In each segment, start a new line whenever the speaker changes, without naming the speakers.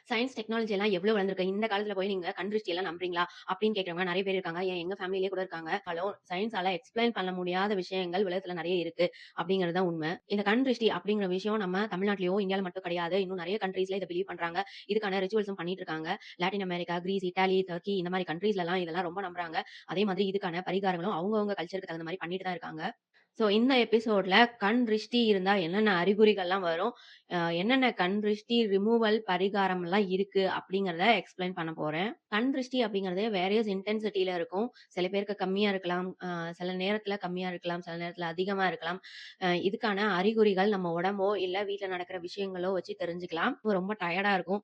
Science, technology எல்லாம் எவ்வளோ வளர்ந்திருக்கு. இந்த காலத்துல போய் நீங்க கண் திருஷ்டி எல்லாம் நம்புறீங்களா? அப்படின்னு கேட்கிறவங்க நெறைய பேர் இருக்காங்க. எங்க ஃபேமிலிலயே கூட இருக்காங்க. சயின்ஸால எக்ஸ்ப்ளைன் பண்ண முடியாத விஷயங்கள் உலகத்துல நெறைய இருக்கு. அப்படிங்கிறது தான் உண்மை. இந்த கண் திருஷ்டி அப்படிங்கிற விஷயம் நம்ம தமிழ்நாட்டிலயோ, இந்தியால மட்டும் கிடையாது. இன்னும் நெறைய கண்ட்ரீஸ்ல இத பிலீவ் பண்றாங்க. இதுக்கான ரிச்சுவல்ஸும் பண்ணிட்டு இருக்காங்க. Latin America, Greece, Italy, Turkey இந்த மாரி கண்ட்ரீஸ்லலாம் இதெல்லாம் ரொம்ப நம்புறாங்க. அதே மாதிரி இதுக்கான பரிகாரங்களும் அவங்கவங்க கல்ச்சருக்கு தகுந்த மாரி பண்ணிட்டு தான் இருக்காங்க. இந்த எபிசோட்ல கண் திருஷ்டி இருந்தா என்னென்ன அறிகுறிகள்லாம் வரும்? என்னென்ன கண் திருஷ்டி ரிமூவல் பரிகாரம்லாம் இருக்கு அப்படிங்கிறத எக்ஸ்ப்ளைன் பண்ண போறேன். கண் திருஷ்டி அப்படிங்கிறது வேரியஸ் இன்டென்சிட்டில இருக்கும். சில பேருக்கு கம்மியா இருக்கலாம். சில நேரத்துல கம்மியா இருக்கலாம். சில நேரத்துல அதிகமா இருக்கலாம். இதுக்கான அறிகுறிகள் நம்ம உடம்போ, இல்ல வீட்ல நடக்கிற விஷயங்களோ வச்சு தெரிஞ்சுக்கலாம். ரொம்ப டயர்டா இருக்கும்.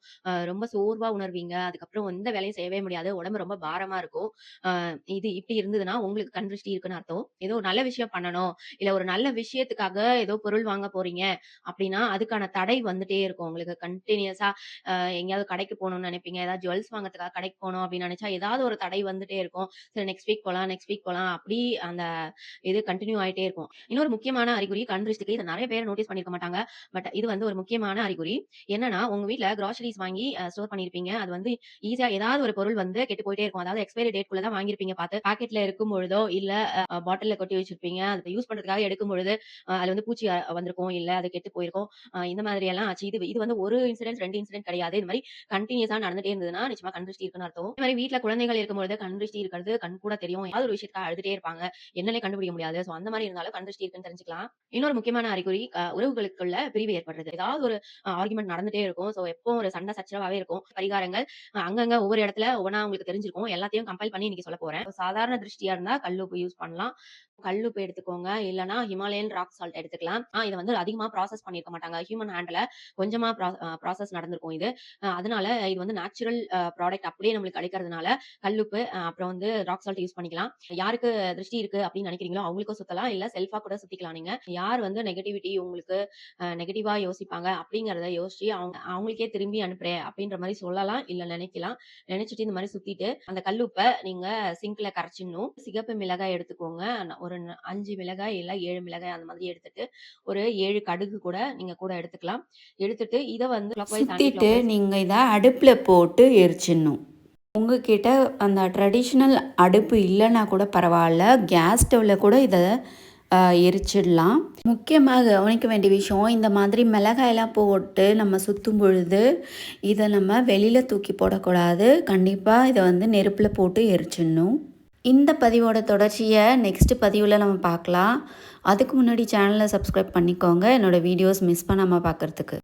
ரொம்ப சோர்வா உணர்வீங்க. அதுக்கப்புறம் எந்த வேலையும் செய்யவே முடியாது. உடம்பு ரொம்ப பாரமா இருக்கும். அ இது இப்படி இருந்ததுன்னா உங்களுக்கு கண் திருஷ்டி இருக்குன்னு அர்த்தம். ஏதோ ஒரு நல்ல விஷயம் பண்ணணும். இல்ல ஒரு நல்ல விஷயத்துக்காக ஏதோ பொருள் வாங்க போறீங்க அப்படின்னா, அதுக்கான தடை வந்துட்டே இருக்கும். உங்களுக்கு கன்டினியூஸா எங்கேயாவது கடைக்கு போணும்னு நெனைப்பீங்க. ஏதாவது ஜுவல்ஸ் வாங்குறதுக்காக கடைக்கு போணும் அப்படின்னு நெனைச்சா, ஏதாவது ஒரு தடை வந்துட்டே இருக்கும். சரி நெக்ஸ்ட் வீக் போலாம், நெக்ஸ்ட் வீக் போலாம். அப்படி அந்த இது கன்டின்யூ ஆயிட்டே இருக்கும். இன்னொரு முக்கியமான அறிகுறி கண் திருஷ்டிக்கு இத நெறைய பேர் நோட்டீஸ் பண்ணியிருக்க மாட்டாங்க. பட் இது வந்து ஒரு முக்கியமான அறிகுறி. என்னன்னா, உங்க வீட்ல கிராசரிஸ் வாங்கி ஸ்டோர் பண்ணியிருப்பீங்க. அது வந்து ஈஸியா ஏதாவது ஒரு பொருள் வந்து கெட்டு போயிட்டே இருக்கும். அதாவது எக்ஸ்பைரி டேட் குள்ள தான் வாங்கியிருப்பீங்க பாத்து. பாக்கெட்ல இருக்கும் பொழுதோ, இல்ல பாட்டில்ல கொட்டி வச்சிருப்பீங்க. அத யூஸ் பண்றதுக்காக எடுக்கும் பொழுது, அதுல வந்து பூச்சி வந்திருக்கும். இல்ல அது கெட்டு போயிருக்கும். இந்த மாதிரி எல்லாம் ஆச்சு. இது இது வந்து 1 இன்சிடென்ட், 2 இன்சிடென்ட் கிடையாது. இந்த மாரி கன்டினியூஸா நடந்துட்டே இருந்ததுன்னா, நிச்சயமா கண் திருஷ்டி இருக்குன்னு அர்த்தம். இந்த மாரி வீட்ல குழந்தைகள் இருக்கும்பொழுது கண் திருஷ்டி இருக்கிறது கண் கூட தெரியும். ஏதாவது ஒரு விஷயத்துக்காக அழுதுட்டே இருப்பாங்க. என்னன்னே கண்டுபிடிக்க முடியாது. அந்த மாரி இருந்தாலும் கண் திருஷ்டி இருக்குன்னு தெரிஞ்சுக்கலாம். இன்னொரு முக்கியமான அறிகுறி உறவுகளுக்குள்ள பிரிவு ஏற்படுறது. ஏதாவது ஒரு ஆர்குமென்ட் நடந்துட்டே இருக்கும். எப்பவும் ஒரு சண்டை சச்சரவாவே இருக்கும். பரிகாரங்கள் அங்கங்க ஒவ்வொரு இடத்துல ஒவ்வொன்னா உங்களுக்கு தெரிஞ்சிருக்கும். எல்லாத்தையும் கம்பைல் பண்ணி இன்னைக்கு சொல்லப் போறேன். சாதாரண திருஷ்டியா இருந்தா கல்லுப்பு யூஸ் பண்ணலாம். கல்லுப்பு எடுத்துக்கோங்க. இல்லன்னா ஹிமாலயன் ராக் சால்ட் எடுத்துக்கலாம். இத வந்து அதிகமா ப்ராசஸ் பண்ணியிருக்க மாட்டாங்க. ஹியூமன் ஹேண்ட்ல கொஞ்சமா ப்ராசஸ் நடந்திருக்கும் இது. அதனால இது வந்து நேச்சுரல் ப்ராடக்ட் அப்படியே நம்மளுக்கு கிடைக்கிறதுனால கல்லுப்பு அப்புறம் வந்து ராக் சால்ட் யூஸ் பண்ணிக்கலாம். யாருக்கு திருஷ்டி இருக்கு அப்படின்னு நினைக்கிறீங்களோ அவங்களுக்கும் சுத்தலாம். இல்ல செல்ஃபா கூட சுத்திக்கலாம் நீங்க. யார் வந்து நெகட்டிவிட்டி உங்களுக்கு நெகட்டிவா யோசிப்பாங்க அப்படிங்கிறத யோசிச்சு அவங்களுக்கே திரும்பி அனுப்புறேன் அப்படின்ற மாரி சொல்லலாம். இல்ல நினைக்கலாம். நினைச்சுட்டு இந்த மாரி சுத்திட்டு அந்த கல்லுப்ப நீங்க சிங்க்ல கரைச்சிடணும். சிகப்பு மிளகாய் எடுத்துக்கோங்க. ஒரு 5 மிளகாய் இல்ல 7 மிளகாய் அந்த மாதிரி எடுத்துட்டு, ஒரு 7 கடுகு கூட நீங்க கூட எடுத்துக்கலாம். எடுத்துட்டு இத வந்து கிளாக் வைஸ், ஆன்டி
சுத்திட்டு
கிளாக் வைஸ்
நீங்க இத அடுப்புல போட்டு எரிச்சிடணும். உங்ககிட்ட அந்த ட்ரெடிஷ்னல் அடுப்பு இல்லைன்னா கூட பரவாயில்ல, கேஸ் ஸ்டவ்வில் கூட இதை எரிச்சிடலாம். முக்கியமாக கவனிக்க வேண்டிய விஷயம், இந்த மாதிரி மிளகாயெல்லாம் போட்டு நம்ம சுற்றும் பொழுது இதை நம்ம வெளியில் தூக்கி போடக்கூடாது. கண்டிப்பாக இதை வந்து நெருப்பில் போட்டு எரிச்சிடணும். இந்த பதிவோட தொடர்ச்சியை நெக்ஸ்ட் பதிவில் நம்ம பார்க்கலாம். அதுக்கு முன்னாடி சேனலை சப்ஸ்கிரைப் பண்ணிக்கோங்க, என்னோடய வீடியோஸ் மிஸ் பண்ணாமல் பார்க்குறதுக்கு.